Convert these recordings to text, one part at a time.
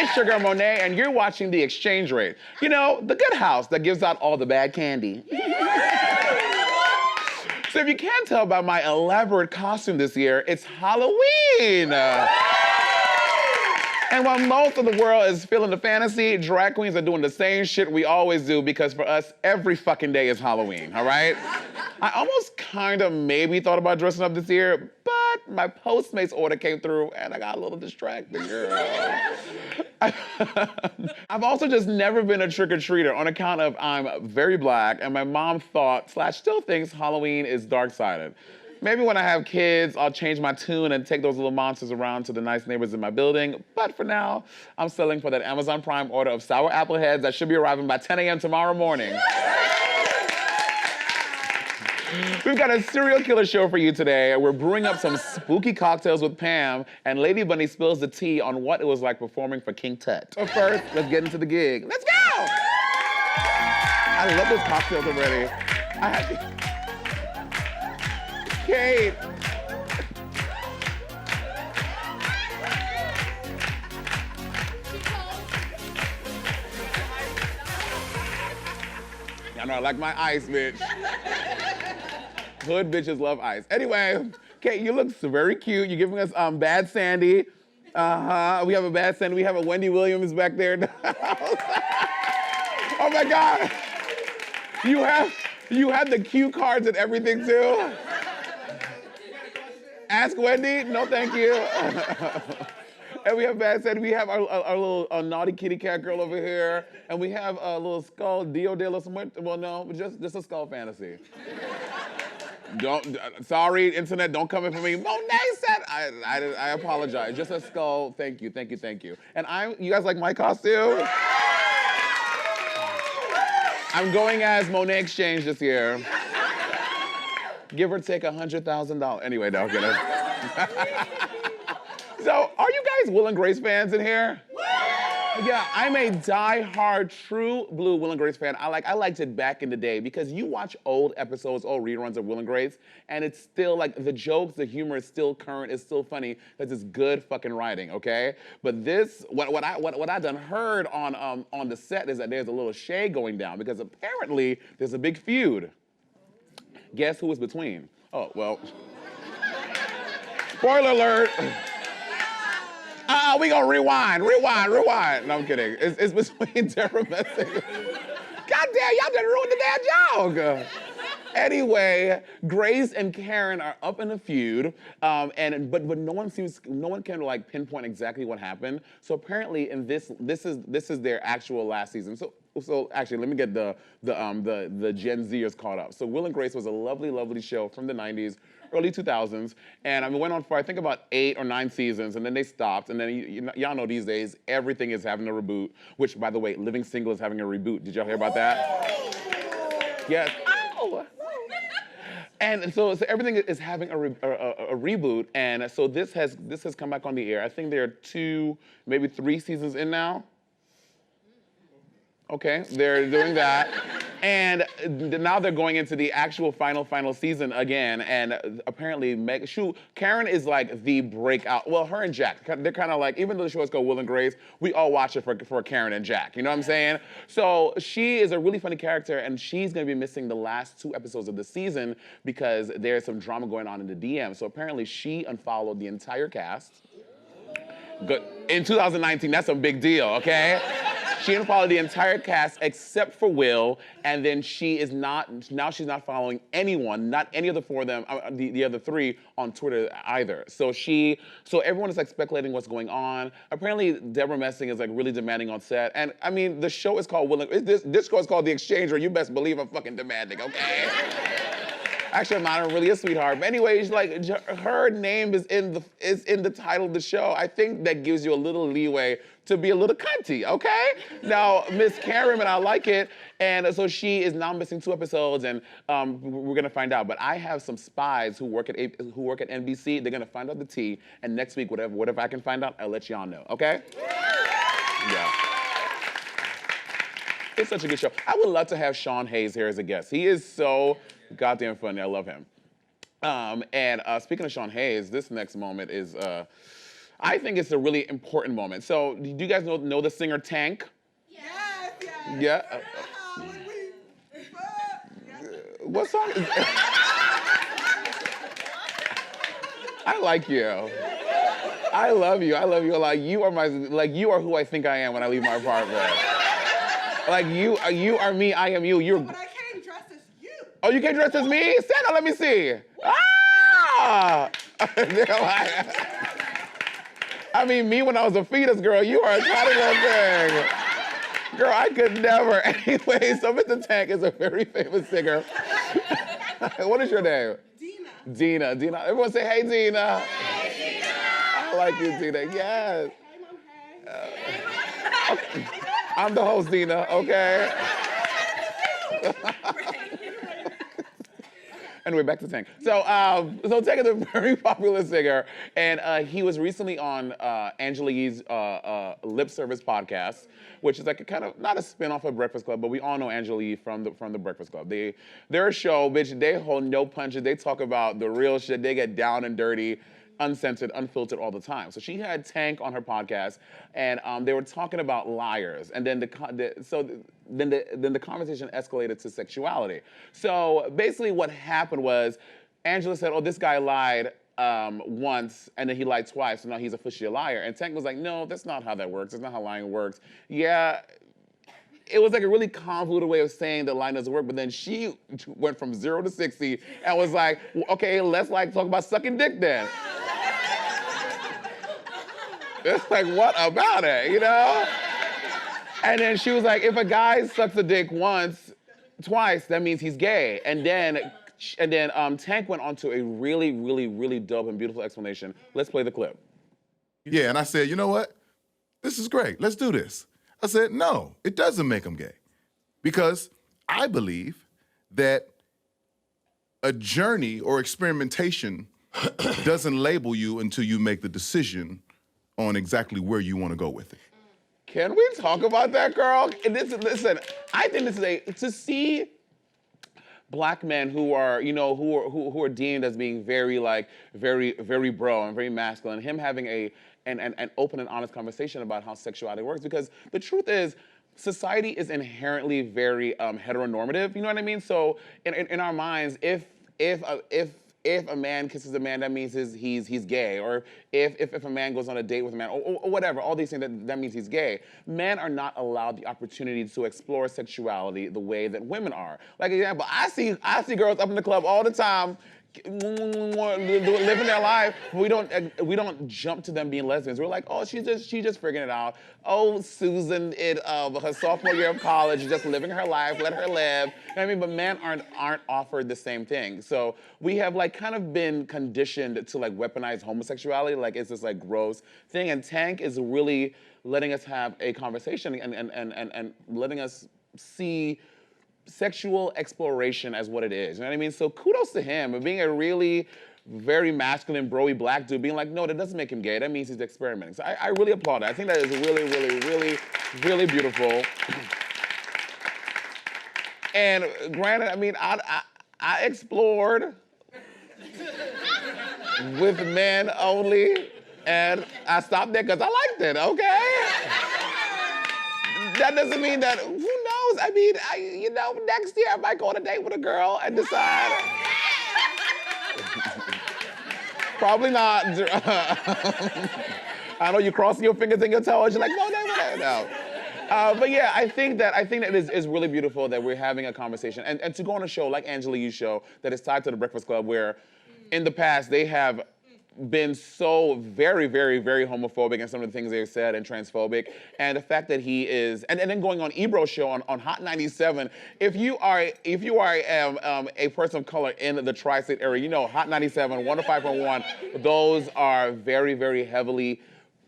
It's your girl Monét, and you're watching The Exchange Rate. You know, the good house that gives out all the bad candy. So if you can't tell by my elaborate costume this year, it's Halloween. And while most of the world is feeling the fantasy, drag queens are doing the same shit we always do because for us, every fucking day is Halloween, all right? I almost kind of maybe thought about dressing up this year, but my Postmates order came through and I got a little distracted, girl. I've also just never been a trick-or-treater on account of I'm very black and my mom thought, / still thinks Halloween is dark-sided. Maybe when I have kids, I'll change my tune and take those little monsters around to the nice neighbors in my building. But for now, I'm selling for that Amazon Prime order of sour apple heads that should be arriving by 10 a.m. tomorrow morning. We've got a serial killer show for you today. We're brewing up some spooky cocktails with Pam, and Lady Bunny spills the tea on what it was like performing for King Tut. But first, let's get into the gig. Let's go! I love those cocktails already. Kate. Y'all know I like my ice, bitch. Hood bitches love ice. Anyway, Kate, you look very cute. You're giving us Bad Sandy. We have a Bad Sandy. We have a Wendy Williams back there. Oh my God. You have the cue cards and everything too? Ask Wendy? No, thank you. And we have Bad Sandy. We have our little naughty kitty cat girl over here. And we have a little skull, Dio de los Muertos. Well, no, just a skull fantasy. Sorry, internet, don't come in for me. Monét said, I apologize. Just a skull, thank you. And you guys like my costume? I'm going as Monét X Change this year. Give or take $100,000. Anyway, no, get it. So, are you guys Will and Grace fans in here? Yeah, I'm a die-hard, true blue Will and Grace fan. I liked it back in the day because you watch old episodes, old reruns of Will and Grace, and it's still like the jokes, the humor is still current, it's still funny because it's good fucking writing, okay? But this, what I done heard on the set is that there's a little shade going down because apparently there's a big feud. Guess who was between? Oh, well. Spoiler alert. We gonna rewind. No, I'm kidding. It's between Deborah Messing. God damn, y'all done ruined the damn joke. Anyway, Grace and Karen are up in a feud, but no one can like pinpoint exactly what happened. So apparently, in this is their actual last season. So actually, let me get the Gen Zers caught up. So Will and Grace was a lovely, lovely show from the 90s, early 2000s, and it went on for I think about 8 or 9 seasons, and then they stopped. And then y'all know these days everything is having a reboot. Which, by the way, Living Single is having a reboot. Did y'all hear about that? Yes. Oh. And so everything is having a reboot, and so this has come back on the air. I think there are 2, maybe 3 seasons in now. Okay, they're doing that. And now they're going into the actual final season again. And apparently, Karen is like the breakout. Well, her and Jack, they're kind of like, even though the show is called Will and Grace, we all watch it for Karen and Jack. You know what I'm saying? So she is a really funny character, and she's going to be missing the last 2 episodes of the season because there's some drama going on in the DM. So apparently, she unfollowed the entire cast. Good. In 2019, that's a big deal, okay? She unfollowed the entire cast except for Will, and then she's not following anyone, not any of the 4 of them, the other 3 on Twitter either. So everyone is like speculating what's going on. Apparently, Deborah Messing is like really demanding on set, and I mean the show is called this show is called The Exchanger. You best believe I'm fucking demanding, okay? Actually, I'm not really a sweetheart. But anyway, like her name is in the title of the show. I think that gives you a little leeway to be a little cunty, okay? Now, Miss Karen, and I like it, and so she is now missing 2 episodes, and we're gonna find out. But I have some spies who work at NBC. They're gonna find out the tea, and next week, whatever I can find out, I'll let y'all know, okay? Yeah. It's such a good show. I would love to have Sean Hayes here as a guest. He is so goddamn funny. I love him. And speaking of Sean Hayes, this next moment is, I think it's a really important moment. So, do you guys know the singer Tank? Yes. Yeah. What song is I like you. I love you. I love you a lot. You are who I think I am when I leave my apartment. Like you are me, I am you. But I came dressed as you. Oh, you came dressed as me? Stand up, let me see. Ah! I mean, me when I was a fetus, girl, you are a tiny little thing. Girl, I could never. Anyway, so Mr. Tank is a very famous singer. What is your name? Dina. Dina. Everyone say, hey, Dina. Hey, Dina. I like you, Dina. Yes. Hey, Mom. Okay. I'm the host, Dina, okay? Anyway, back to Tank. So Tank is a very popular singer, and he was recently on Angela Yee's Lip Service podcast, which is like a kind of, not a spin-off of Breakfast Club, but we all know Angela Yee from the Breakfast Club. They're a show, bitch, they hold no punches. They talk about the real shit. They get down and dirty, uncensored, unfiltered all the time. So she had Tank on her podcast, and they were talking about liars, and then the conversation escalated to sexuality. So basically, what happened was, Angela said, "Oh, this guy lied once, and then he lied twice, so now he's officially a liar." And Tank was like, "No, that's not how that works. That's not how lying works." Yeah. It was like a really convoluted way of saying that lying doesn't work, but then she went from 0 to 60 and was like, well, okay, let's like talk about sucking dick then. It's like, what about it, you know? And then she was like, if a guy sucks a dick twice, that means he's gay. And then Tank went on to a really, really, really dope and beautiful explanation. Let's play the clip. Yeah, and I said, you know what? This is great. Let's do this. I said, no, it doesn't make him gay. Because I believe that a journey or experimentation doesn't label you until you make the decision on exactly where you want to go with it. Can we talk about that, girl? Listen, I think this is to see Black men who are, you know, who are deemed as being very bro and very masculine. Him having an open and honest conversation about how sexuality works, because the truth is, society is inherently very heteronormative. You know what I mean? So in our minds, if a man kisses a man, that means he's gay. Or if a man goes on a date with a man, or whatever, all these things, that means he's gay. Men are not allowed the opportunity to explore sexuality the way that women are. Like, example, I see girls up in the club all the time, living their life. We don't jump to them being lesbians. We're like, oh, she's just figuring it out. Oh, Susan, her sophomore year of college, just living her life, let her live. You know what I mean? But men aren't offered the same thing. So we have like kind of been conditioned to like weaponize homosexuality, like it's this like gross thing. And Tank is really letting us have a conversation and letting us see sexual exploration as what it is. You know what I mean? So kudos to him for being a really very masculine, bro-y Black dude, being like, no, that doesn't make him gay. That means he's experimenting. So I really applaud that. I think that is really, really, really, really beautiful. And granted, I mean, I explored with men only, and I stopped there because I liked it, okay? That doesn't mean that, who knows? I mean, next year I might go on a date with a girl and decide. Probably not. I know you're crossing your fingers and your toes. You're like, no. But yeah, I think that it is really beautiful that we're having a conversation and to go on a show like Angela Yee's show that is tied to the Breakfast Club, where in the past they have been so very, very, very homophobic in some of the things they've said and transphobic. And the fact that he is, and then going on Ebro's show on Hot 97, if you are a person of color in the tri-state area, you know Hot 97, 105.1, those are very, very heavily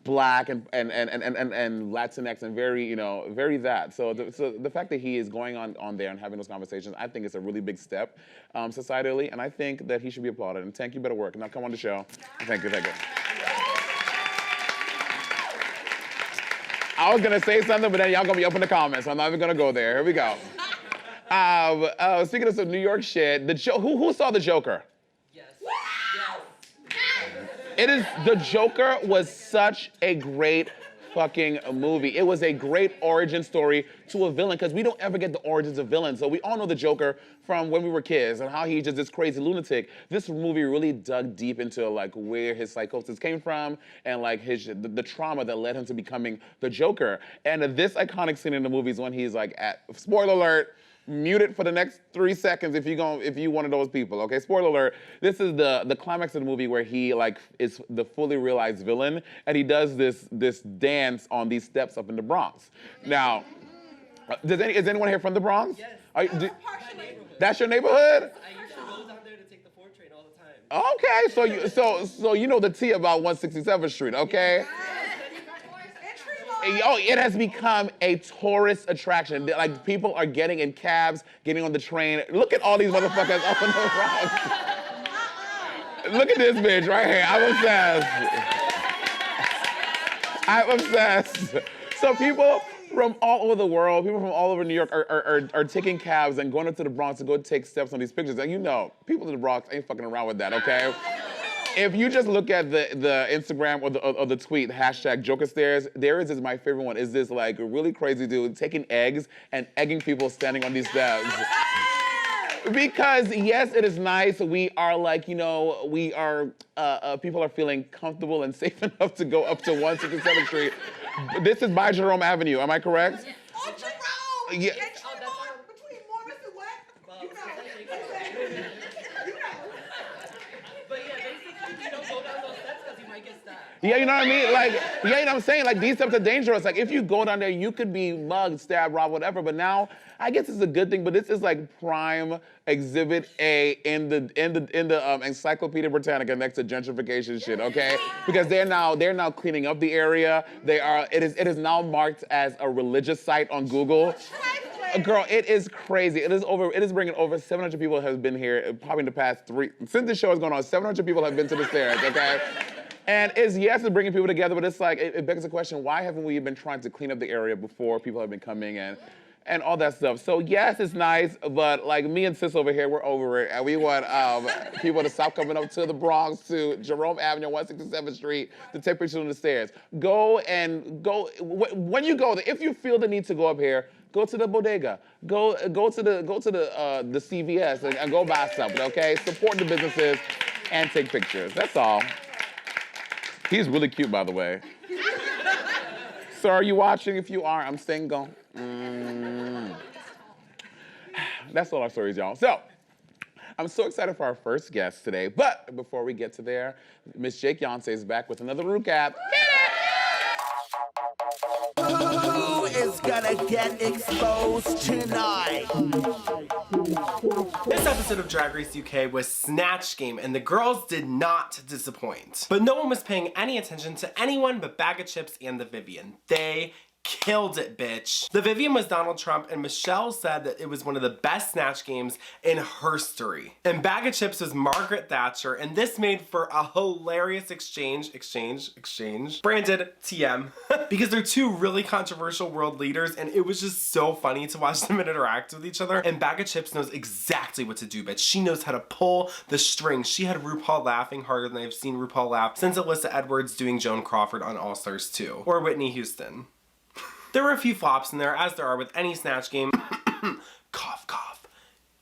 Black and Latinx and very, you know, very that. So the fact that he is going on there and having those conversations, I think it's a really big step societally, and I think that he should be applauded. And Tank, you better work. Now come on the show. Thank you. I was gonna say something, but then y'all gonna be up in the comments, so I'm not even gonna go there. Here we go. Speaking of some New York shit, who saw the Joker? The Joker was such a great fucking movie. It was a great origin story to a villain, because we don't ever get the origins of villains. So we all know the Joker from when we were kids and how he's just this crazy lunatic. This movie really dug deep into like where his psychosis came from and like the trauma that led him to becoming the Joker. And this iconic scene in the movie is when he's like spoiler alert, mute it for the next 3 seconds if you one of those people, okay? Spoiler alert. This is the climax of the movie where he like is the fully realized villain, and he does this dance on these steps up in the Bronx. Now, is anyone here from the Bronx? Yes. That's your neighborhood? I used to go down there to take the 4 train all the time. Okay, so you know the tea about 167th Street, okay? Oh, it has become a tourist attraction. Like, people are getting in cabs, getting on the train. Look at all these motherfuckers up in the Bronx. Look at this bitch right here. I'm obsessed. So people from all over the world, people from all over New York are taking cabs and going up to the Bronx to go take steps on these pictures. And you know, people in the Bronx ain't fucking around with that, okay? If you just look at the Instagram or the tweet, hashtag Joker Stairs, there is my favorite one, is this like really crazy dude taking eggs and egging people standing on these steps. Because yes, it is nice. We are like, you know, people are feeling comfortable and safe enough to go up to 167th Street. This is by Jerome Avenue, am I correct? Oh, Jerome! Yeah. And Tremont between Morris and what? You know. But yeah, basically, you don't go down those steps because you might get stabbed. Yeah, you know what I mean? Like, yeah, you know what I'm saying? Like, these steps are dangerous. Like, if you go down there, you could be mugged, stabbed, robbed, whatever. But now, I guess it's a good thing, but this is like prime exhibit A in the Encyclopedia Britannica next to gentrification shit, okay? Because they're now cleaning up the area. It is now marked as a religious site on Google. Girl, it is crazy. It is bringing over 700 people have been here, probably in the past since the show has gone on, 700 people have been to the stairs, okay? And it's bringing people together, but it's like, it begs the question, why haven't we been trying to clean up the area before people have been coming and all that stuff? So yes, it's nice, but like me and sis over here, we're over it, and we want people to stop coming up to the Bronx, to Jerome Avenue, 167th Street, to take pictures on the stairs. When you go there, if you feel the need to go up here, go to the bodega, go to the CVS and go buy something, okay? Support the businesses and take pictures. That's all. He's really cute, by the way. Sir, are you watching? If you are, I'm single. That's all our stories, y'all. So, I'm so excited for our first guest today, but before we get to there, Miss Jake Yonsei is back with another recap. Who is gonna get exposed tonight? This episode of Drag Race UK was Snatch Game, and the girls did not disappoint. But no one was paying any attention to anyone but Bag of Chips and the Vivian. They killed it, bitch. The Vivian was Donald Trump, and Michelle said that it was one of the best Snatch Games in herstory. And Bag of Chips was Margaret Thatcher, and this made for a hilarious exchange, branded TM, because they're two really controversial world leaders, and it was just so funny to watch them interact with each other. And Bag of Chips knows exactly what to do, bitch. She knows how to pull the strings. She had RuPaul laughing harder than I've seen RuPaul laugh since Alyssa Edwards doing Joan Crawford on All Stars 2, or Whitney Houston. There were a few flops in there, as there are with any Snatch Game. Cough, cough.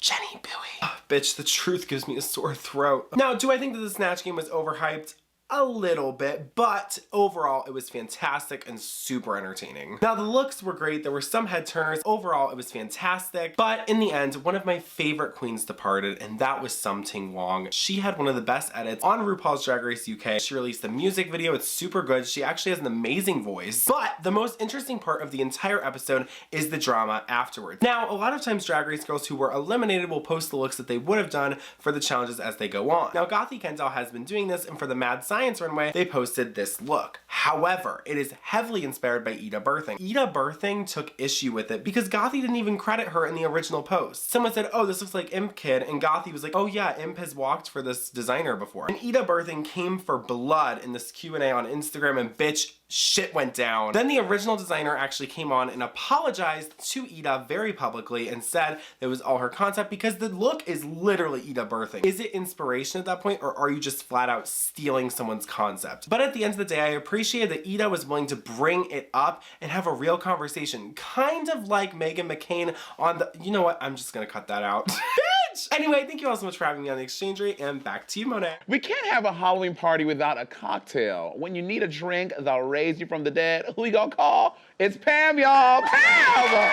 Jenny Buoy. Bitch, the truth gives me a sore throat. Now, do I think that the Snatch Game was overhyped? a little bit, but overall it was fantastic and super entertaining. Now the looks were great, there were some head turners, overall it was fantastic, but in the end, one of my favorite queens departed, and that was Sum Ting Wong. She had one of the best edits on RuPaul's Drag Race UK. She released a music video, it's super good, she actually has an amazing voice, but the most interesting part of the entire episode is the drama afterwards. Now, a lot of times Drag Race girls who were eliminated will post the looks that they would have done for the challenges as they go on. Now, Gothy Kendall has been doing this, and for the Mad Science runway, they posted this look. However, it is heavily inspired by Ida Birthing. Ida Birthing took issue with it because Gothy didn't even credit her in the original post. Someone said, oh, this looks like Imp Kid, and Gothy was like, oh yeah, Imp has walked for this designer before. And Ida Birthing came for blood in this Q&A on Instagram, and bitch, shit went down. Then the original designer actually came on and apologized to Ida very publicly and said it was all her concept because the look is literally Ida Birthing. Is it inspiration at that point, or are you just flat out stealing someone's concept? But at the end of the day, I appreciated that Ida was willing to bring it up and have a real conversation, kind of like Megan McCain on the, you know what, I'm just gonna cut that out. Bitch! Anyway, thank you all so much for having me on the Exchangery, and back to you, Monét. We can't have a Halloween party without a cocktail. When you need a drink that'll raise you from the dead, who we gonna call? It's Pam, y'all. Pam!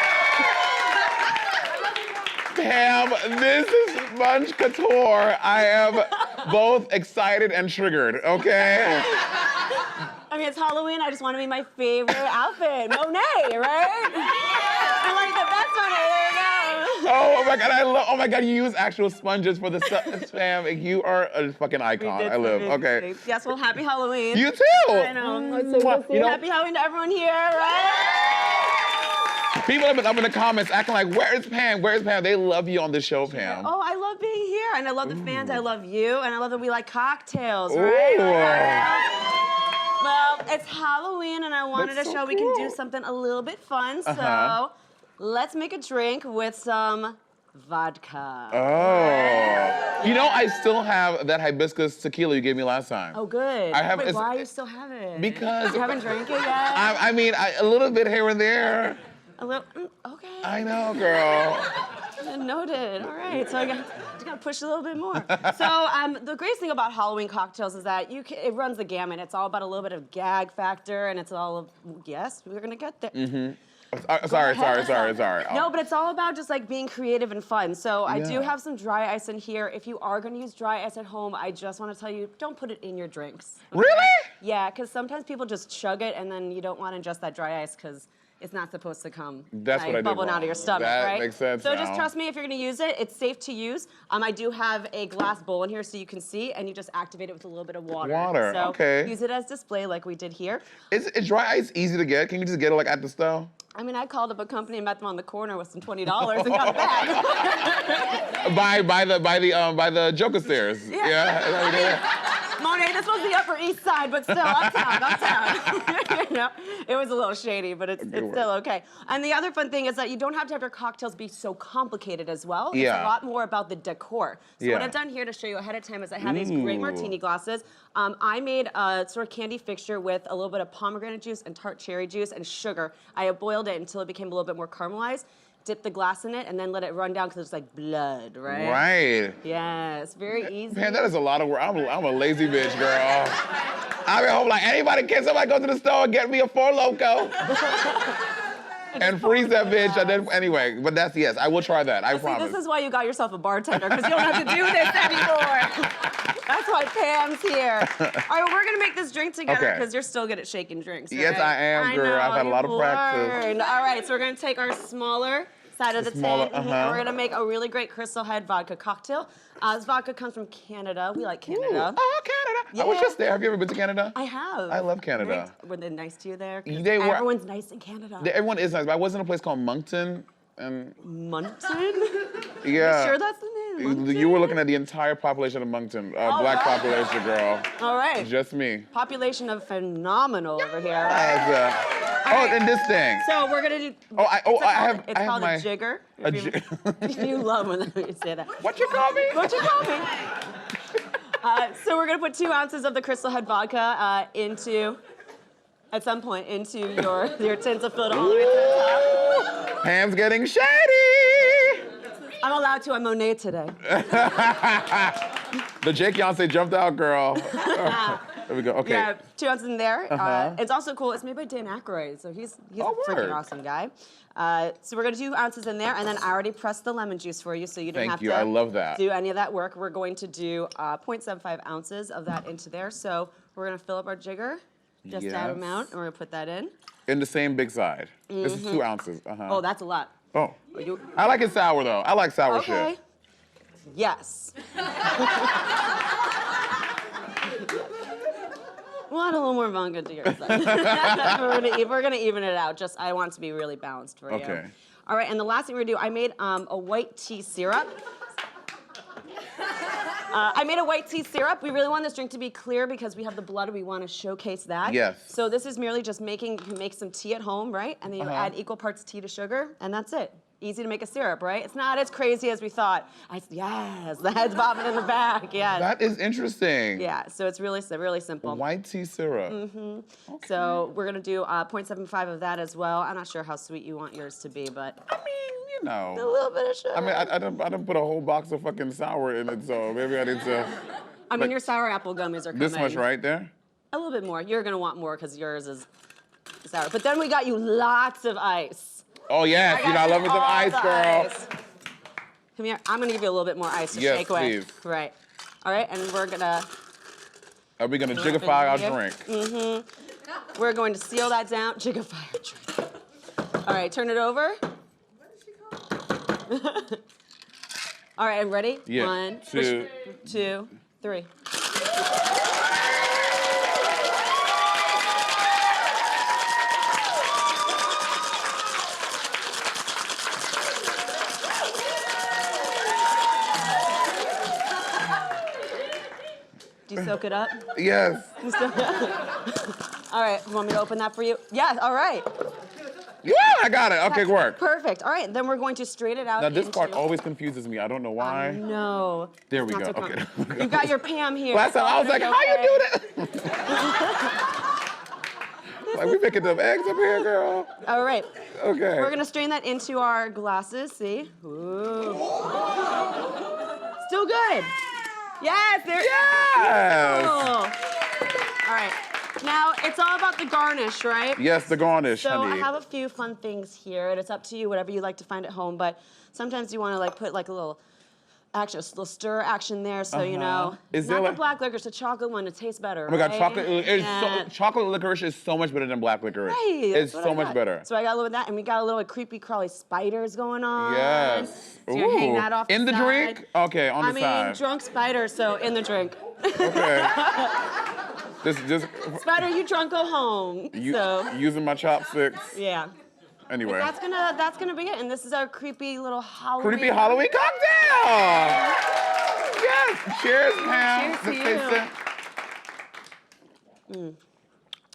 Pam, this is Sponge Couture. I am both excited and triggered, okay? I mean, it's Halloween. I just want to be my favorite outfit. Monet, right? I like the best Monet. There you go. Oh my God, oh my God, you use actual sponges for the Pam. You are a fucking icon. I live, okay. Yes, well, happy Halloween. You too. I know. It's so good to see you. Happy Halloween to everyone here, right? People have been up in the comments acting like, where's Pam? Where's Pam? They love you on the show, Pam. Oh, I love being here, and I love the fans. I love you, and I love that we like cocktails, right? Well, it's Halloween, and I wanted to show we can do something a little bit fun, so let's make a drink with some vodka. Oh. You know, I still have that hibiscus tequila you gave me last time. Oh, good. I have. Wait, why do you still have it? Because you haven't drank it yet? I mean, a little bit here and there. A little, okay. I know, girl. Noted. All right. So I just gotta push a little bit more. So the greatest thing about Halloween cocktails is that it runs the gamut. It's all about a little bit of gag factor, and it's all of yes, we're gonna get there. Sorry. No, but it's all about just like being creative and fun. So I do have some dry ice in here. If you are gonna use dry ice at home, I just want to tell you, don't put it in your drinks. Okay? Really? Yeah, because sometimes people just chug it, and then you don't want to ingest that dry ice because it's not supposed to come bubbling out of your stomach, that right? Makes sense So now. just trust me if you're gonna use it, it's safe to use. I do have a glass bowl in here so you can see, and you just activate it with a little bit of water. So okay. Use it as display like we did here. Is dry ice easy to get? Can you just get it like at the store? I mean, I called up a company and met them on the corner with some $20 and got it back. by the Joker stairs. Yeah. Monet, this was the Upper East Side, but still, uptown. You know, it was a little shady, but it's still okay. And the other fun thing is that you don't have to have your cocktails be so complicated as well. It's a lot more about the decor. So what I've done here to show you ahead of time is I have these great martini glasses. I made a sort of candy fixture with a little bit of pomegranate juice and tart cherry juice and sugar. I have boiled it until it became a little bit more caramelized. Dip the glass in it and then let it run down because it's like blood, right? Right. Yeah, it's very easy. Man, that is a lot of work. I'm a lazy bitch, girl. I mean, hope like can somebody go to the store and get me a Four Loko? And freeze that bitch, and then, anyway, but yes, I will try that, I promise. This is why you got yourself a bartender, because you don't have to do this anymore. That's why Pam's here. All right, we're gonna make this drink together, because you're still good at shaking drinks, right? Yes, I am, girl. I've had a lot of practice. All right, so we're gonna take our smaller side of the tin, and we're gonna make a really great Crystal Head vodka cocktail. This vodka comes from Canada. We like Canada. Oh, Canada. Yeah. I was just there. Have you ever been to Canada? I have. I love Canada. Were they nice to you there? They were. Everyone's nice in Canada. Everyone is nice, but I was in a place called Moncton. And Moncton? Yeah. You sure that's the name? Moncton? You were looking at the entire population of Moncton. Black population, girl. All right. Just me. Population of phenomenal over here. And this thing. So we're gonna do. It's called a jigger. If you love when you say that. What you call me? What you call me? So we're gonna put 2 ounces of the Crystal Head vodka at some point into your tin to fill it all the way to the top. Pam's getting shady. I'm allowed to. I'm Monet today. The Jake Yonsei jumped out, girl. There we go. Okay. Yeah, 2 ounces in there. It's also cool. It's made by Dan Aykroyd, so he's a freaking word. awesome guy. So we're gonna do 2 ounces in there, and then I already pressed the lemon juice for you, so you didn't Thank have you. to I love that. do any of that work. We're going to do 0.75 ounces of that into there. So we're gonna fill up our jigger, just that Yes. amount, and we're gonna put that in. In the same big side. This is 2 ounces. Oh, that's a lot. Oh. I like it sour though. I like sour Okay. shit. Yes. We'll add a little more vodka to yours. We're gonna even it out. Just I want it to be really balanced for you. Okay. All right, and the last thing we're gonna do, I made a white tea syrup. I made a white tea syrup. We really want this drink to be clear because we have the blood and we want to showcase that. Yes. So this is merely just you can make some tea at home, right? And then you add equal parts tea to sugar, and that's it. Easy to make a syrup, right? It's not as crazy as we thought. Yes, the head's bobbing in the back, yes. That is interesting. Yeah, so it's really simple. White tea syrup. Okay. So we're gonna do 0.75 of that as well. I'm not sure how sweet you want yours to be, but I mean, you know. a little bit of sugar. I mean, I done put a whole box of fucking sour in it, so maybe I need to. I mean, your sour apple gummies are coming. This much right there? A little bit more. You're gonna want more because yours is sour. But then we got you lots of ice. Oh, yes. You know, I love me some ice, girl. Ice. Come here. I'm gonna give you a little bit more ice to Yes, shake away. please. Right. All right, and we're gonna. Are we going to jigify our Here. drink? We're going to seal that down. Jigify our drink. All right, turn it over. All right, I'm ready. Yeah. 1, 2, 2, 3. Do you soak it up? Yes. All right, you want me to open that for you? Yeah, all right. Yeah, I got it. Okay, work. Perfect. All right, then we're going to straight it out. Now, this into... part always confuses me. I don't know why. No. There we It's go. not so Okay. common. You got your Pam here. Last time I was like, how you do that? Like, we making them eggs up here, girl. All right. Okay. We're gonna strain that into our glasses. See? Ooh. Still good. Yes. There. Yes. Cool. All right. Now it's all about the garnish, right? Yes, the garnish, So honey. I have a few fun things here, and it's up to you, whatever you like to find at home. But sometimes you want to like put like a little action, a little stir action there, so you know. Is not there the like- black licorice, the chocolate one. It tastes better. Oh my God, right? chocolate! Chocolate licorice is so much better than black licorice. Right, It's that's what so I much got. better. So I got a little of that, and we got a little creepy crawly spiders going on. Yes. So you're hanging that off In the side. drink? Okay, on the I side. mean, drunk spider, so in the drink. Okay. just Spider, you drunk, go home. So using my chopsticks. yeah. Anyway. That's gonna be it, and this is our creepy little Halloween. Creepy Halloween cocktail! Yes! Cheers, Pam. Cheers to Let's taste it.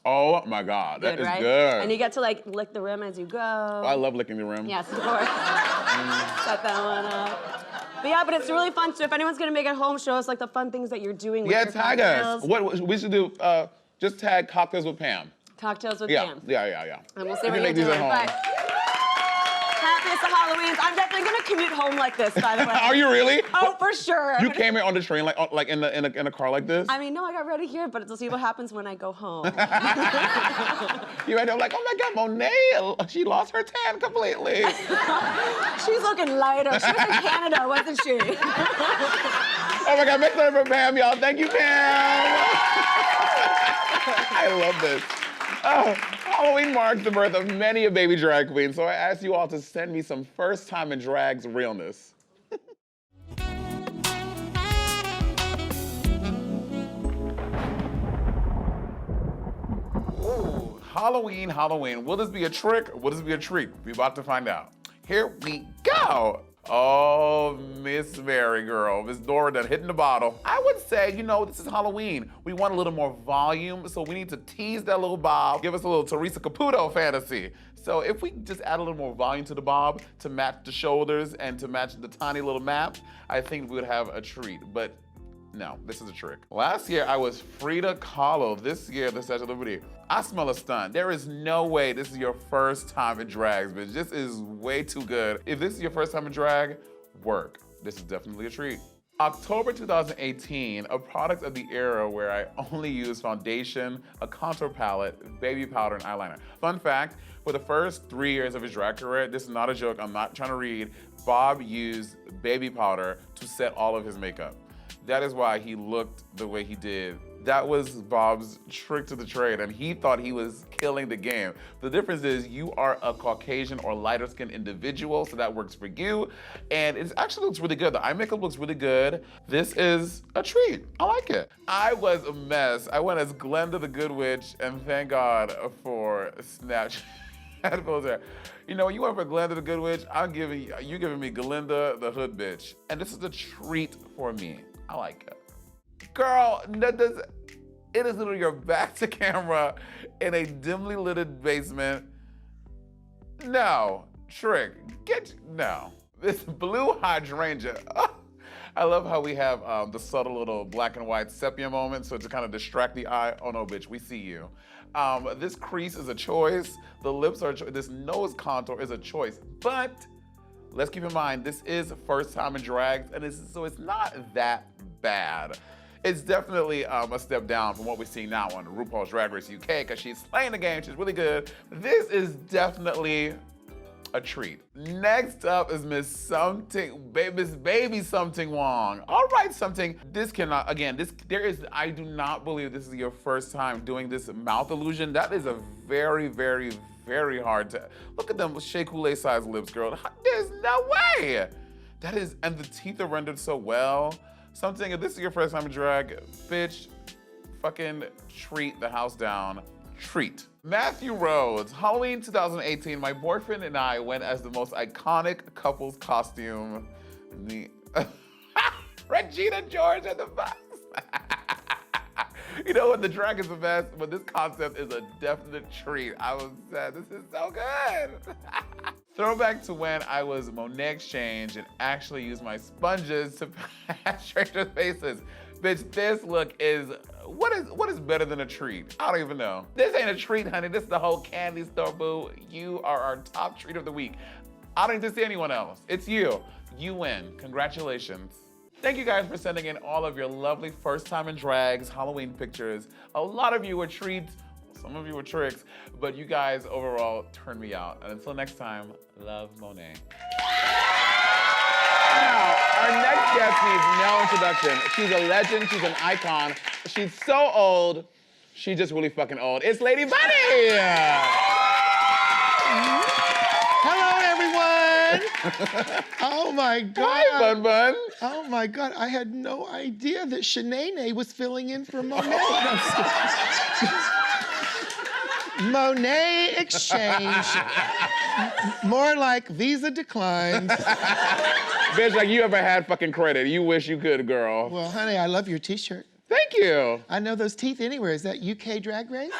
Oh my God, that is right? good. And you get to like lick the rim as you go. I love licking the rim. Yes, of course. Set that one up. But yeah, but it's really fun. So if anyone's gonna make it home, show us like the fun things that you're doing with Yeah, your tag us. cocktails. What we should do? Just tag cocktails with Pam. Cocktails with Yeah, Pam. yeah. And we'll see We what can you're make these doing. at home. But happiest of Halloweens. I'm definitely gonna commute home like this, by the way. Are you really? Oh, for sure. You came here on the train like in a car like this? I mean, no, I got ready here, but to see what happens when I go home. You right there like, oh my God, Monét, she lost her tan completely. She's looking lighter. She was in Canada, wasn't she? Oh my God, make some for Pam, y'all. Thank you, Pam. I love this. Halloween marks the birth of many a baby drag queen, so I asked you all to send me some first time in drag's realness. Ooh, Halloween. Will this be a trick or will this be a treat? We're about to find out. Here we go. Oh, Miss Mary girl, Miss Dora done hitting the bottle. I would say, you know, this is Halloween. We want a little more volume, so we need to tease that little bob, give us a little Teresa Caputo fantasy. So if we just add a little more volume to the bob to match the shoulders and to match the tiny little map, I think we would have a treat. But no, this is a trick. Last year, I was Frida Kahlo. This year, the Statue of Liberty. I smell a stunt. There is no way this is your first time in drags, bitch. This is way too good. If this is your first time in drag, work. This is definitely a treat. October 2018, a product of the era where I only use foundation, a contour palette, baby powder, and eyeliner. Fun fact, for the first 3 years of his drag career, this is not a joke, I'm not trying to read, Bob used baby powder to set all of his makeup. That is why he looked the way he did. That was Bob's trick to the trade, and he thought he was killing the game. The difference is you are a Caucasian or lighter skinned individual, so that works for you. And it actually looks really good. The eye makeup looks really good. This is a treat. I like it. I was a mess. I went as Glenda the Good Witch, and thank God for Snapchat. There. You know, you went for Glenda the Good Witch, you giving me Glinda the Hood Bitch. And this is a treat for me. I like it. Girl, it is literally your back to camera in a dimly lit basement. No, Trick, no. This blue hydrangea. I love how we have the subtle little black and white sepia moment, so to kind of distract the eye. Oh no, bitch, we see you. This crease is a choice. The lips are a choice. This nose contour is a choice. But let's keep in mind, this is first time in drag, and so it's not that bad. It's definitely a step down from what we see now on RuPaul's Drag Race UK, because she's slaying the game, she's really good. This is definitely a treat. Next up is Miss Baby Something Wong. All right, Something. This cannot, again, I do not believe this is your first time doing this mouth illusion. That is a very, very, very hard to, look at them Shea Coulee sized lips, girl. There's no way. That is, and the teeth are rendered so well. Something, if this is your first time in drag, bitch, fucking treat the house down. Treat. Matthew Rhodes, Halloween 2018, my boyfriend and I went as the most iconic couple's costume. Regina George at the box. You know what, the drag is the best, but this concept is a definite treat. I was sad, this is so good. Throwback to when I was Monét X Change and actually used my sponges to patch strangers' faces. Bitch, this look is, what is better than a treat? I don't even know. This ain't a treat, honey. This is the whole candy store, boo. You are our top treat of the week. I don't need to see anyone else. It's you. You win. Congratulations. Thank you guys for sending in all of your lovely first time in drags, Halloween pictures. A lot of you were treats, some of you were tricks, but you guys overall turned me out. And until next time, love, Monet. Now, our next guest needs no introduction. She's a legend, she's an icon. She's so old, she's just really fucking old. It's Lady Bunny! Hello, everyone! Oh my God. Hi, Bun Bun. Oh my God, I had no idea that Shanae was filling in for Monet. Monét X Change. More like visa declined. Bitch, like you ever had fucking credit. You wish you could, girl. Well, honey, I love your t-shirt. Thank you. I know those teeth anywhere. Is that UK Drag Race?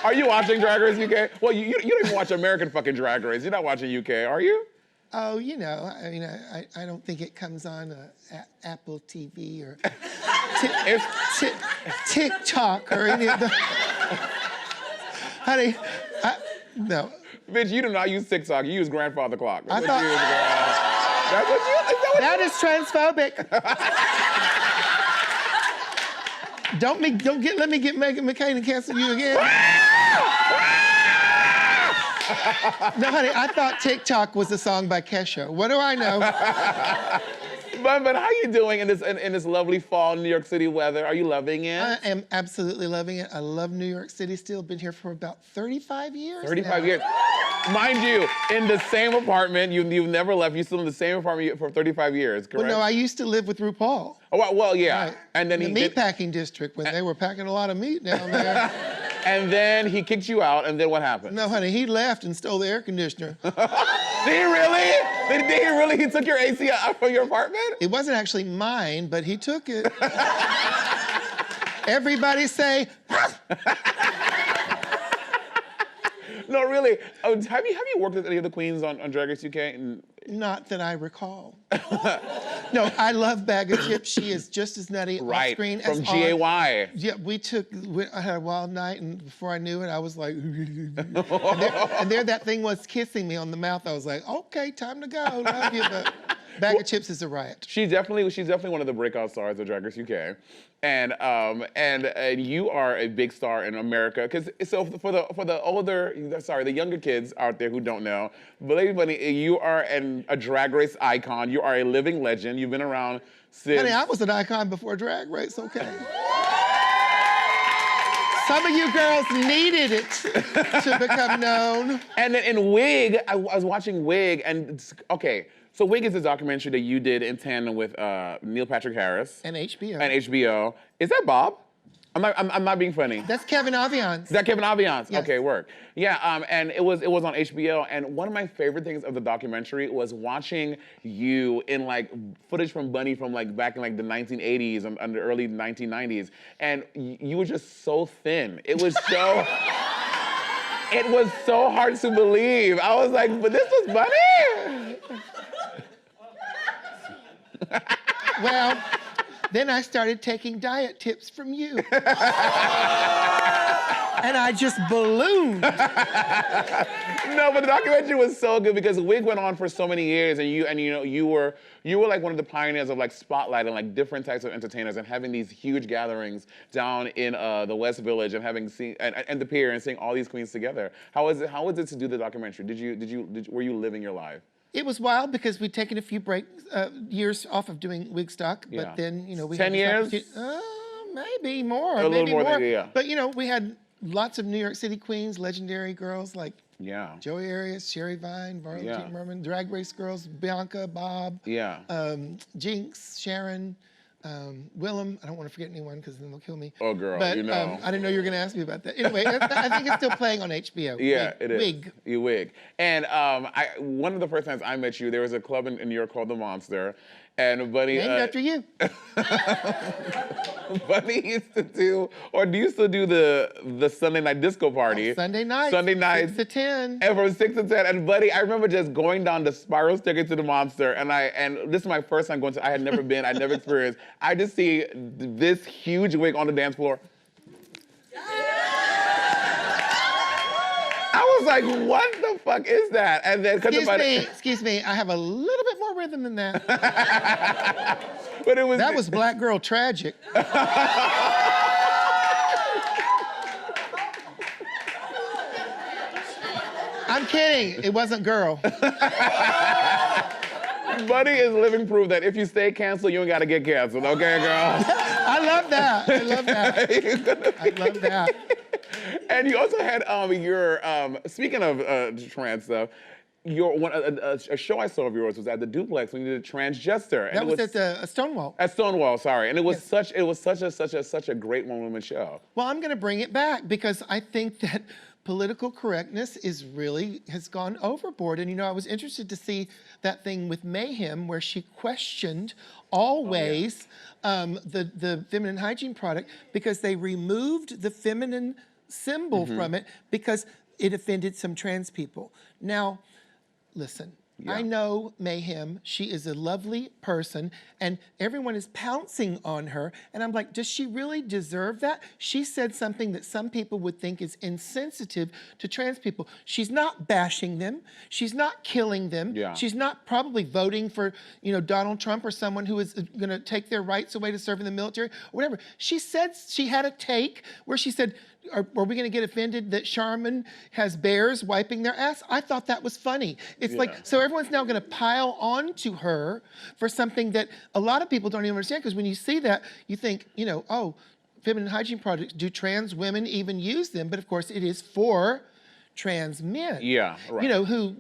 Are you watching Drag Race UK? Well, you don't even watch American fucking Drag Race. You're not watching UK, are you? Oh, you know, I mean, I don't think it comes on Apple TV or TikTok or any of the... Honey, no. Bitch, you do not use TikTok. You use grandfather clock. I thought... That's what you... That is transphobic. Let me get Megan McCain and cancel you again. No, honey, I thought TikTok was a song by Kesha. What do I know? But how you doing in this lovely fall New York City weather? Are you loving it? I am absolutely loving it. I love New York City still. Been here for about 35 years 35 now. years. Mind you, in the same apartment. You've never left. You're still in the same apartment for 35 years, correct? Well, no, I used to live with RuPaul. Oh, well, yeah. Right. And then the meatpacking district when they were packing a lot of meat down there. And then he kicked you out, and then what happened? No, honey, he left and stole the air conditioner. Did he really? Did he really? He took your AC out from your apartment? It wasn't actually mine, but he took it. Everybody say... No, really. Oh, have you worked with any of the queens on Drag Race UK? Not that I recall. No, I love Bag of Chips. She is just as nutty off screen as from GAY. Yeah, I had a wild night, and before I knew it, I was like, and there that thing was kissing me on the mouth. I was like, okay, time to go. Love you, but Bag of Chips is a riot. She's definitely one of the breakout stars of Drag Race UK, and you are a big star in America. For the younger kids out there who don't know, believe me, you are a Drag Race icon. You are a living legend. You've been around since. Honey, I was an icon before Drag Race. Okay. Some of you girls needed it to become known. And then in Wig, I was watching Wig, and okay, so Wig is a documentary that you did in tandem with Neil Patrick Harris. And HBO. And HBO. Is that Bob? I'm not being funny. That's Kevin Aviance. Is that Kevin Aviance? Yes. Okay, work. Yeah, and it was on HBO, and one of my favorite things of the documentary was watching you in like footage from Bunny from like back in like the 1980s and the early 1990s, and you were just so thin. It was so, it was so hard to believe. I was like, but this was Bunny? Well, then I started taking diet tips from you. And I just ballooned. No, but the documentary was so good because Wig went on for so many years, and you were like one of the pioneers of like spotlighting like different types of entertainers and having these huge gatherings down in the West Village and having seen and the pier and seeing all these queens together. How was it to do the documentary? Were you living your life? It was wild because we'd taken a few years off of doing Wigstock, but then, we 10 years? Maybe more, a little more. Yeah. But, we had lots of New York City queens, legendary girls like Joey Arias, Sherry Vine, Varla Merman, Drag Race girls, Bianca, Bob, Jinx, Sharon, Willem. I don't want to forget anyone because then they'll kill me. Oh, girl, but, I didn't know you were going to ask me about that. Anyway, I think it's still playing on HBO. Yeah, it is. Wig. You Wig. And one of the first times I met you, there was a club in New York called The Monster. And Bunny... Named after you. Bunny used to do, or do you still do the Sunday night disco party? Sunday nights. 6 to 10. And from 6 to 10. And Buddy, I remember just going down the spiral staircase to the Monster, and this is my first time going to, I had never been, I'd never experienced. I just see this huge wig on the dance floor. I was like, what the fuck is that? And then excuse me, I have a little bit more rhythm than that. But it was that was Black Girl Tragic. I'm kidding. It wasn't girl. Buddy is living proof that if you stay canceled, you ain't gotta get canceled, okay, girl? I love that. I love that. I love that. And you also had speaking of trans stuff, a show I saw of yours was at the Duplex when you did Transgender. That was at Stonewall. At Stonewall, sorry, and it was such a great one-woman show. Well, I'm going to bring it back because I think that political correctness has gone overboard. And I was interested to see that thing with Mayhem where she questioned always the feminine hygiene product because they removed the feminine symbol from it because it offended some trans people. Now, listen, I know Mayhem. She is a lovely person, and everyone is pouncing on her. And I'm like, does she really deserve that? She said something that some people would think is insensitive to trans people. She's not bashing them. She's not killing them. Yeah. She's not probably voting for, Donald Trump or someone who is going to take their rights away to serve in the military or whatever. She said she had a take where she said, are we going to get offended that Charmin has bears wiping their ass? I thought that was funny. It's like, so everyone's now going to pile on to her for something that a lot of people don't even understand, because when you see that, you think, oh, feminine hygiene products, do trans women even use them? But of course, it is for trans men. Yeah, right. Who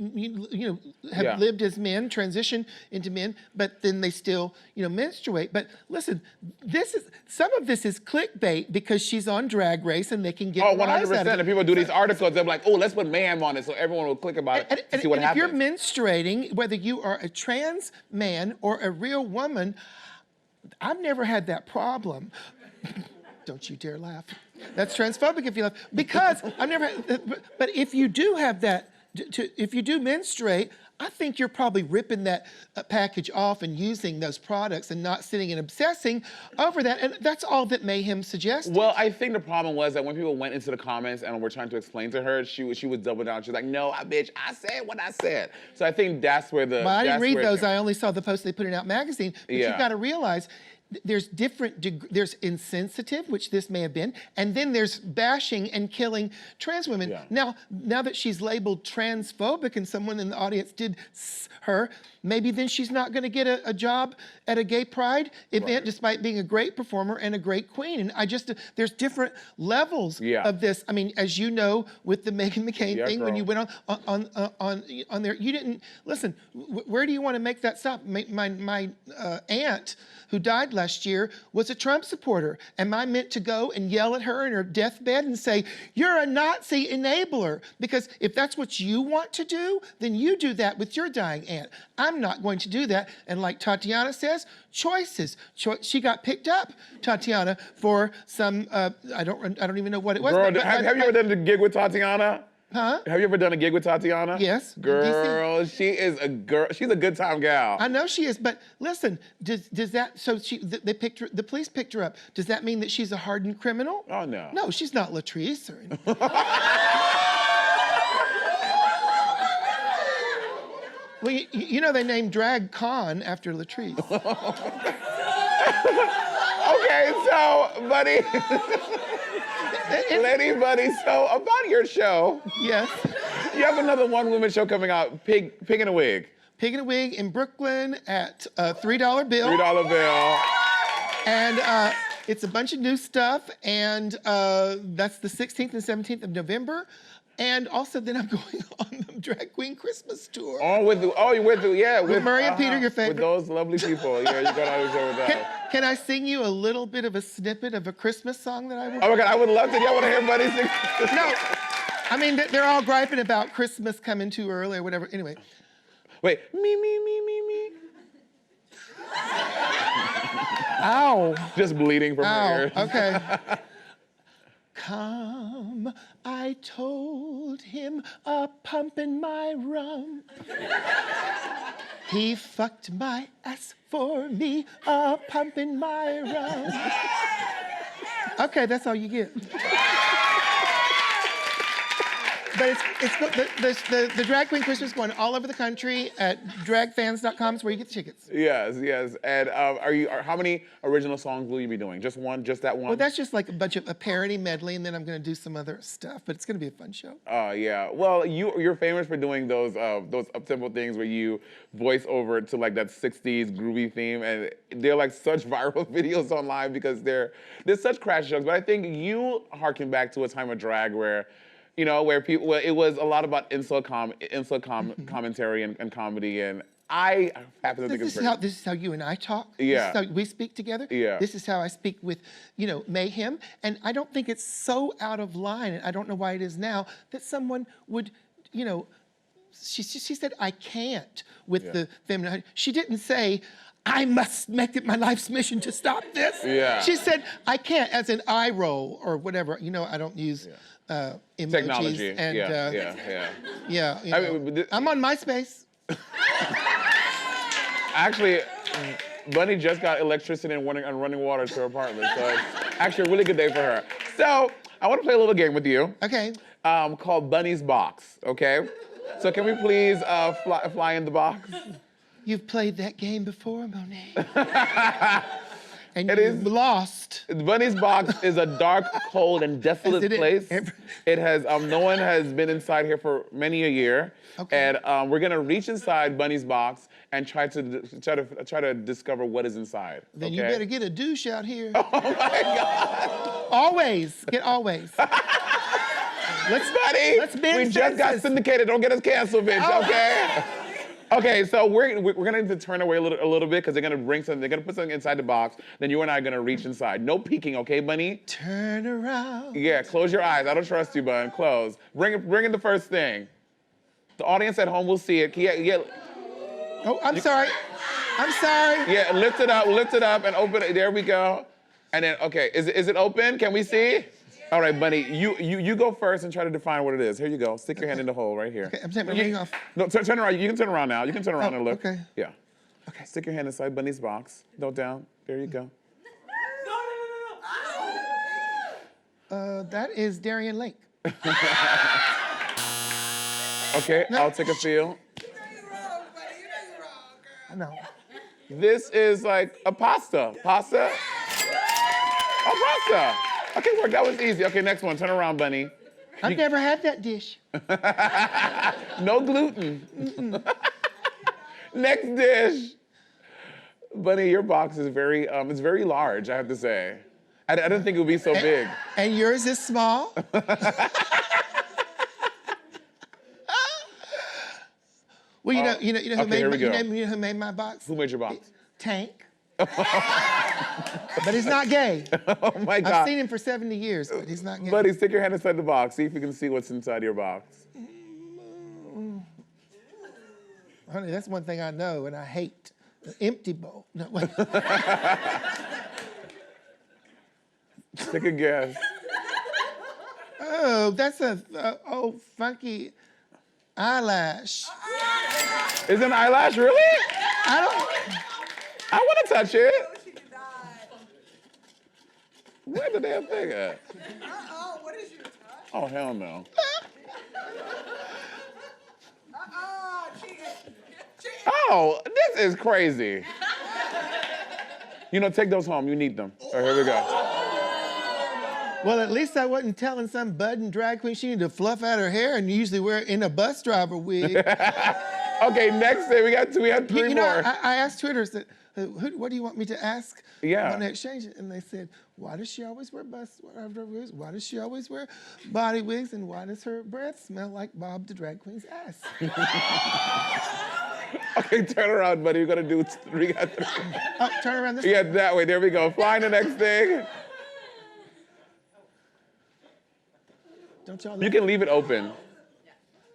have lived as men, transition into men, but then they still, menstruate. But listen, some of this is clickbait because she's on Drag Race and they can get 100%. And people do these articles, they're like, oh, let's put Mayhem on it so everyone will click about it to see what happens. If you're menstruating, whether you are a trans man or a real woman, I've never had that problem. Don't you dare laugh. That's transphobic if you laugh. Because I've never, but if you do have that, if you do menstruate, I think you're probably ripping that package off and using those products and not sitting and obsessing over that. And that's all that Mayhem suggested. Well, I think the problem was that when people went into the comments and were trying to explain to her, she was double down. She was like, no, bitch, I said what I said. So I think that's where the. Well, I didn't read those. I only saw the post they put in Out Magazine. But Yeah. you've got to realize there's there's insensitive, which this may have been, and then there's bashing and killing trans women. Yeah. Now that she's labeled transphobic and someone in the audience did her, maybe then she's not going to get a job at a gay pride event despite being a great performer and a great queen. And there's different levels of this. I mean, as you know, with the Meghan McCain thing, when you went on there, you didn't, listen, where do you want to make that stop? My aunt who died last year was a Trump supporter. Am I meant to go and yell at her in her deathbed and say, you're a Nazi enabler? Because if that's what you want to do, then you do that with your dying aunt. I'm not going to do that. And like Tatiana says, choices. She got picked up, Tatiana, for some, I don't even know what it was. Girl, have you ever done a gig with Tatiana? Huh? Have you ever done a gig with Tatiana? Yes. Girl, she is a girl. She's a good time gal. I know she is, but listen, does that, so they picked her, the police picked her up. Does that mean that she's a hardened criminal? Oh, no. No, she's not Latrice or anything. Well, you know they named Drag Con after Latrice. Okay, so, buddy. Lady Buddy, so about your show. Yes. You have another one-woman show coming out, Pig in a Wig. Pig in a Wig in Brooklyn at $3 bill. $3 bill. And it's a bunch of new stuff, and that's the 16th and 17th of November. And also, then I'm going on the Drag Queen Christmas tour. With Murray and Peter, your favorite. With those lovely people. Yeah, you're going on the show with that. Can I sing you a little bit of a snippet of a Christmas song that I wrote? Oh my God, I would love to. Y'all want to hear Buddy sing? No, I mean, they're all griping about Christmas coming too early or whatever. Anyway. Wait, me. Ow. Just bleeding from her ears. Okay. Come, I told him, pumping my rum. He fucked my ass for me, pumping my rum. Okay, that's all you get. But the Drag Queen Christmas is going all over the country at dragfans.com is where you get the tickets. Yes. And how many original songs will you be doing? Just one? Just that one? Well, that's just like a parody medley, and then I'm going to do some other stuff. But it's going to be a fun show. Oh, yeah. Well, you're famous for doing those up-tempo things where you voice over to like that 60s groovy theme, and they're like such viral videos online because they're such crash jokes. But I think you harken back to a time of drag where it was a lot about insult commentary and comedy, and I happen to think it's great. This is how you and I talk. Yeah. This is how we speak together. Yeah. This is how I speak with, Mayhem. And I don't think it's so out of line, and I don't know why it is now, that someone would, she said, I can't with the feminine. She didn't say, I must make it my life's mission to stop this. Yeah. She said, I can't, as an eye roll or whatever. I don't use emojis. Technology. And, Yeah. I'm on MySpace. Actually, Bunny just got electricity and running water to her apartment, so it's actually a really good day for her. So I want to play a little game with you. Okay. Called Bunny's Box. Okay. So can we please fly in the box? You've played that game before, Monét. And you've lost. Bunny's Box is a dark, cold, and desolate place. It has no one has been inside here for many a year. Okay. And we're gonna reach inside Bunny's box and try to discover what is inside. Then you better get a douche out here. Oh my God! Always get always. Let's we just got syndicated. Don't get us canceled, bitch. Oh. Okay. Okay, so we're gonna need to turn away a little bit because they're gonna put something inside the box. Then you and I are gonna reach inside. No peeking, okay, Bunny? Turn around. Yeah, close your eyes. I don't trust you, Bun. Close. Bring in the first thing. The audience at home will see it. Yeah. Oh, I'm sorry. Yeah, lift it up, and open it. There we go. And then, okay, is it open? Can we see? All right, Bunny, you go first and try to define what it is. Here you go. Stick your hand in the hole right here. Okay, I'm taking my ring off. No, turn around. You can turn around now. You can turn around and look. Okay. Yeah. Okay. Stick your hand inside Bunny's box. No down. There you go. That is Darien Lake. Okay, I'll take a feel. I know. This is like a pasta. Pasta? Oh, pasta. Okay, work. That was easy. Okay, next one. Turn around, Bunny. I've never had that dish. No gluten. Next dish. Bunny, your box is very, it's very large, I have to say. I didn't think it would be so big. And yours is small? Well, you know who made my box? Who made your box? Tank. But he's not gay. Oh my God. I've seen him for 70 years, but he's not gay. Buddy, stick your hand inside the box. See if you can see what's inside your box. Honey, that's one thing I know and I hate. An empty bowl. No, wait. Take a guess. Oh, that's a funky eyelash. Is it an eyelash, really? I want to touch it. Where the damn thing at? Uh-oh, what is your touch? Oh, hell no. Uh-oh, cheating. Oh, this is crazy. You know, take those home. You need them. All right, here we go. Well, at least I wasn't telling some budding drag queen she needed to fluff out her hair and usually wear it in a bus driver wig. Okay, next thing we had three more. I asked Twitter, I said, what do you want me to ask Yeah. Monét X Change? And they said, why does she always wear bus driver wigs? Why does she always wear body wigs? And why does her breath smell like Bob the drag queen's ass? Okay, turn around, buddy. We got three. Oh, turn around this way. Yeah, that way. There we go. Find the next thing. Don't y'all You can leave it open.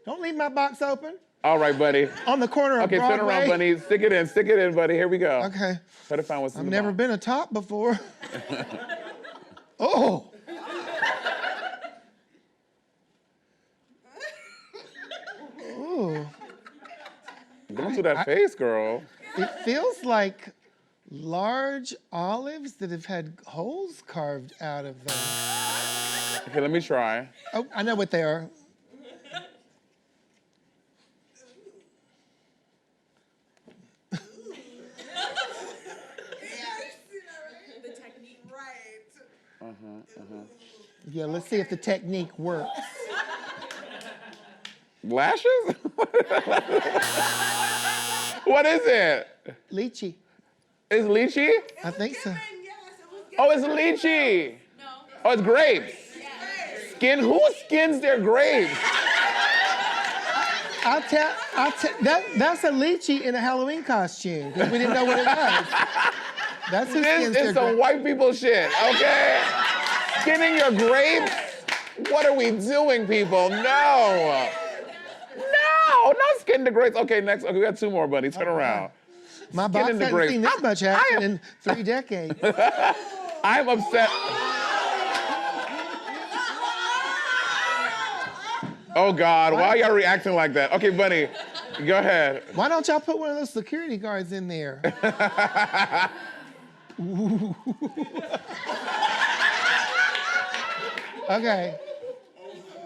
Don't leave my box open. All right, buddy. On the corner of Okay, Broadway. turn around, buddy. Stick it in, buddy. Here we go. Okay. Try to find what's in I've the never box. been a top before. Oh. Ooh. Don't do that face, girl. It feels like large olives that have had holes carved out of them. Okay, let me try. Oh, I know what they are. The technique, right. Yeah, let's see if the technique works. Lashes? What is it? Lychee. Is lychee? I think so. Yes, it was good. Oh, it's lychee. Oh, it's grapes. Who skins their grapes? That's a lychee in a Halloween costume because we didn't know what it was. That's who skins This their is some grapes. white people shit, okay? Skinning your grapes? What are we doing, people? No, not skin the grapes. Okay, next. Okay, we got two more, buddy. Turn around. My box in the hasn't grapes. seen this much action in 3 decades. I'm upset. Oh God, why are y'all reacting like that? Okay, buddy, go ahead. Why don't y'all put one of those security guards in there? Okay.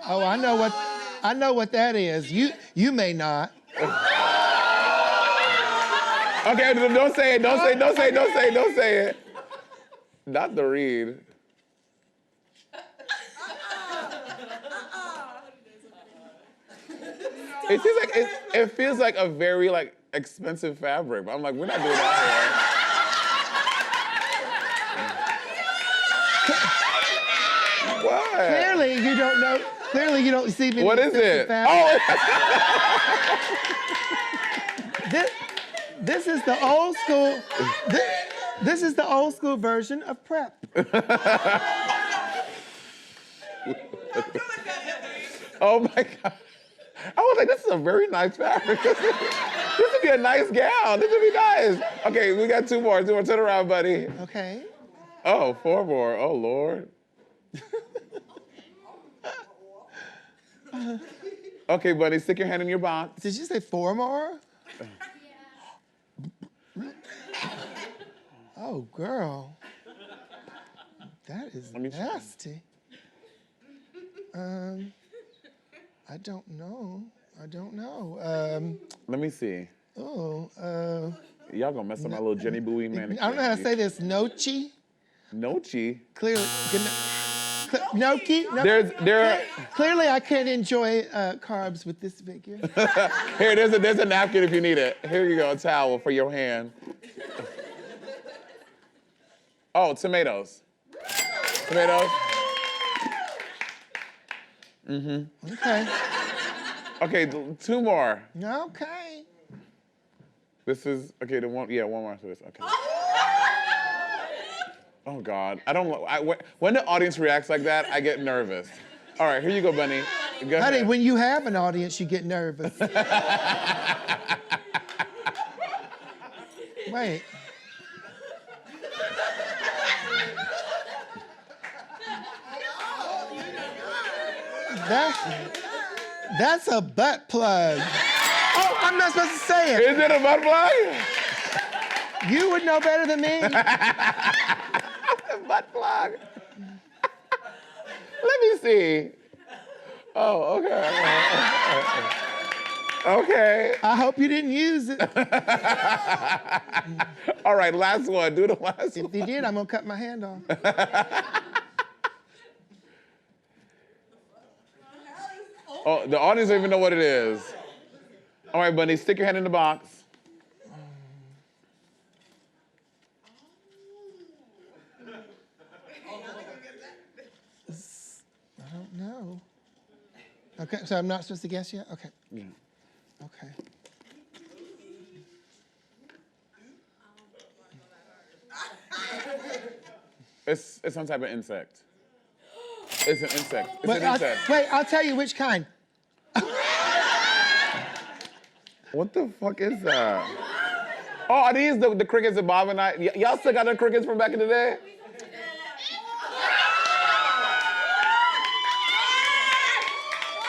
Oh, I know what that is. You may not. Okay, don't say it. Don't say it. Not the read. It seems like it feels like a very expensive fabric, but I'm like, we're not doing that here. What? Clearly you don't know. Clearly you don't see me. What is it? Oh! This is the old school. This is the old school version of prep. Oh my God. I was like, this is a very nice fabric. This would be a nice gown. This would be nice. Okay, we got two more. Turn around, buddy. Okay. Oh, 4 more. Oh, Lord. Okay, buddy, stick your hand in your box. Did you say 4 more? Oh, girl. That is nasty. I don't know. Let me see. Oh, Y'all gonna mess up my little Jenny Bowie manicure. I don't know how to say this. Nochi? Nochi? Clearly. Gnocchi? Clearly, I can't enjoy carbs with this figure. Here, there's a napkin if you need it. Here you go, a towel for your hand. Oh, tomatoes. Tomatoes? Mm-hmm. Okay. Okay, 2 more. Okay. This is, okay, one more after this, okay. Oh God, when the audience reacts like that, I get nervous. All right, here you go, Bunny. Go Honey, ahead. when you have an audience, you get nervous. Wait. That's a butt plug. Oh, I'm not supposed to say it. Is it a butt plug? You would know better than me. Butt plug. Let me see. Oh, okay. Okay. I hope you didn't use it. All right, last one. Do the last one. If you did, I'm gonna cut my hand off. Oh, the audience don't even know what it is. All right, Bunny, stick your hand in the box. I don't know. Okay, so I'm not supposed to guess yet? Okay. Yeah. Okay. It's some type of insect. It's an insect. It's an insect. Wait, I'll tell you which kind. What the fuck is that? Oh, are these the crickets that Bob and I? Y'all still got the crickets from back in the day?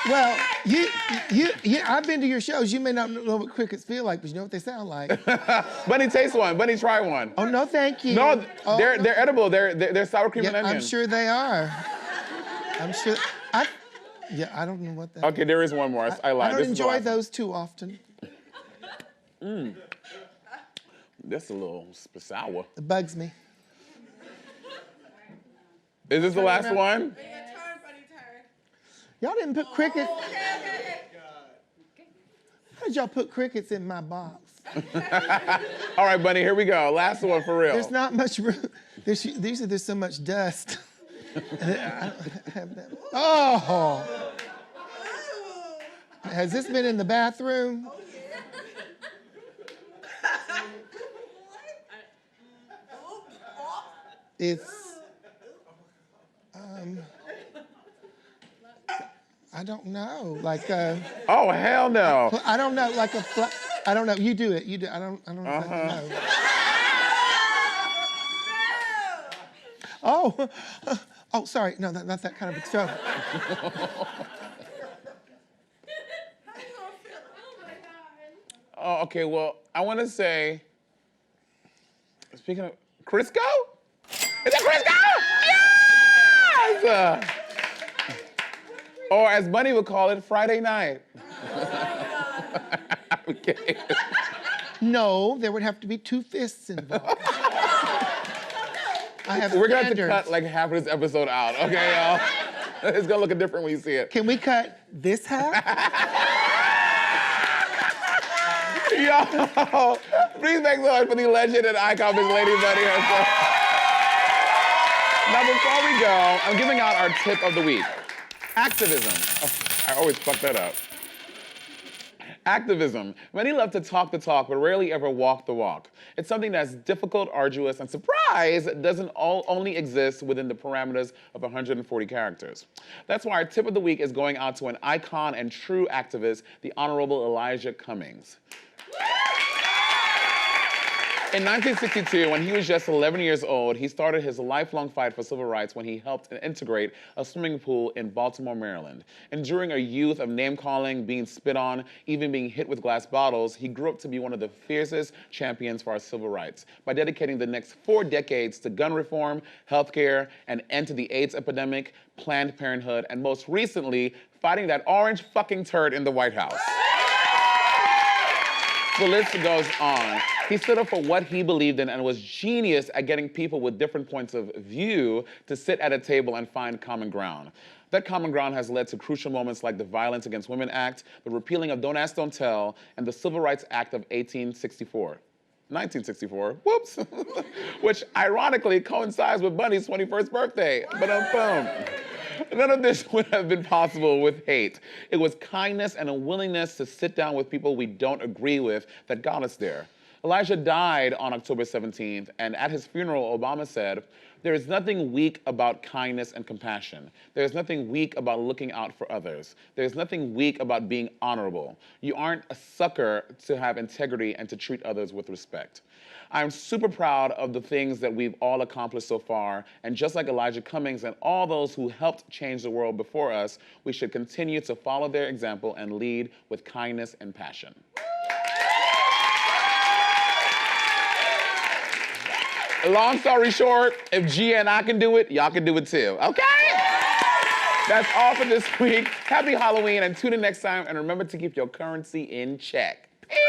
Well, I've been to your shows. You may not know what crickets feel like, but you know what they sound like. Bunny, taste one. Bunny, try one. Oh, no, thank you. No, Oh, they're edible. They're sour cream and onion. I'm sure they are. I'm sure. I don't know what that Okay, there is one more. I lied. I don't This is the enjoy last one. those too often. That's a little sour. It bugs me. Is this the last one? Y'all didn't put crickets. How did y'all put crickets in my box? All right, Bunny, here we go. Last one for real. There's not much room. There's so much dust. I don't have that. Oh! Has this been in the bathroom? It's, I don't know, like oh, hell no. I don't know, like I don't know. You do it. You do. I don't know. Oh, sorry. No, not that kind of a show. Oh, okay, well, I want to say, speaking of, Crisco? Is that Crisco? Yes! Or as Bunny would call it, Friday night. Okay. No, there would have to be 2 fists involved. I have We're going to have to standards. cut like half of this episode out, okay, y'all? It's going to look different when you see it. Can we cut this half? Yo, please make noise for the legend and icon, Miss Lady Bunny herself. Now, before we go, I'm giving out our tip of the week. Activism. Oh, I always fuck that up. Activism. Many love to talk the talk, but rarely ever walk the walk. It's something that's difficult, arduous, and surprise, doesn't only exist within the parameters of 140 characters. That's why our tip of the week is going out to an icon and true activist, the Honorable Elijah Cummings. In 1962, when he was just 11 years old, he started his lifelong fight for civil rights when he helped integrate a swimming pool in Baltimore, Maryland. Enduring a youth of name-calling, being spit on, even being hit with glass bottles, he grew up to be one of the fiercest champions for our civil rights by dedicating the next 4 decades to gun reform, healthcare, an end to the AIDS epidemic, Planned Parenthood, and most recently, fighting that orange fucking turd in the White House. The list goes on. He stood up for what he believed in and was genius at getting people with different points of view to sit at a table and find common ground. That common ground has led to crucial moments like the Violence Against Women Act, the repealing of Don't Ask, Don't Tell, and the Civil Rights Act of 1964, whoops, which ironically coincides with Bunny's 21st birthday. Boom. None of this would have been possible with hate. It was kindness and a willingness to sit down with people we don't agree with that got us there. Elijah died on October 17th, and at his funeral, Obama said, "There is nothing weak about kindness and compassion. There is nothing weak about looking out for others. There is nothing weak about being honorable. You aren't a sucker to have integrity and to treat others with respect." I'm super proud of the things that we've all accomplished so far, and just like Elijah Cummings and all those who helped change the world before us, we should continue to follow their example and lead with kindness and passion. Long story short, if Gia and I can do it, y'all can do it too, okay? That's all for this week. Happy Halloween, and tune in next time, and remember to keep your currency in check. Peace.